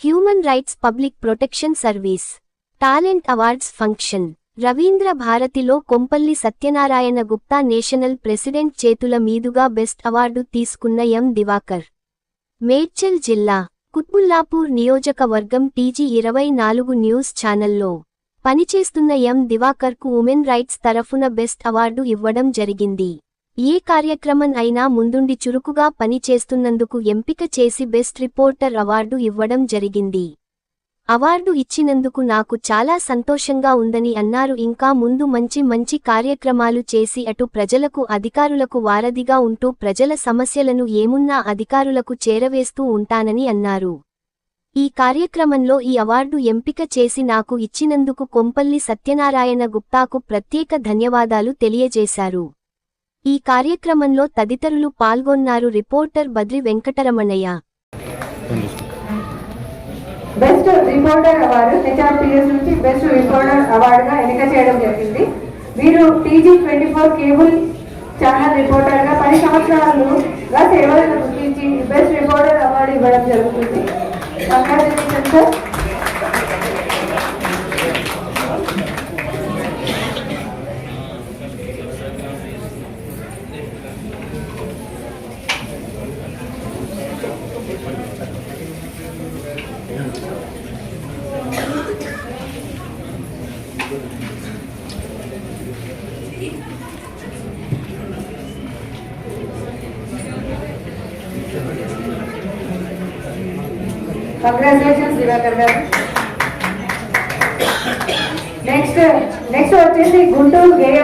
Human rights public protection service talent awards function Ravindra భారతిలో Kompally Satyanarayana Gupta national president చేతుల మీదుగా best award తీసుకున్న ఎం దివాకర్. మేడ్చల్ జిల్లా కుత్బుల్లాపూర్ నియోజకవర్గం TG24 న్యూస్ ఛానల్లో పనిచేస్తున్న ఎం దివాకర్కు ఉమెన్ రైట్స్ తరఫున బెస్ట్ అవార్డు ఇవ్వడం జరిగింది. ఏ కార్యక్రమం అయినా ముందుండి చురుకుగా పని చేస్తున్నందుకు ఎంపిక చేసి బెస్ట్ రిపోర్టర్ అవార్డు ఇవ్వడం జరిగింది. అవార్డు ఇచ్చినందుకు నాకు చాలా సంతోషంగా ఉందని అన్నారు. ఇంకా ముందు మంచి కార్యక్రమాలు చేసి అటు ప్రజలకు అధికారులకు వారధిగా ఉంటూ ప్రజల సమస్యలను ఏమున్నా అధికారులకు చేరవేస్తూ ఉంటానని అన్నారు. ఈ కార్యక్రమంలో ఈ అవార్డు ఎంపిక చేసి నాకు ఇచ్చినందుకు కొంపల్లి సత్యనారాయణ గుప్తాకు ప్రత్యేక ధన్యవాదాలు తెలియజేశారు. ఈ కార్యక్రమంలో తదితరులు పాల్గొన్నారు. Reporter Badri Venkataramanaiah. Best reporter award HRPS నుంచి బెస్ట్ రిపోర్టర్ అవార్డుగా ఎన్నిక చేయడం జరిగింది. వీరు TG24 కేబుల్ ఛానల్ రిపోర్టర్ గా 10 సంవత్సరాలుగా సేవలను గుర్తించి బెస్ట్ రిపోర్టర్ అవార్డు ఇవ్వడం జరుగుతుంది. Congratulations sir. కంగ్రాచులేషన్స్ దివాకర్ గారు. నెక్స్ట్ వచ్చేసి గుంటూరు గేయ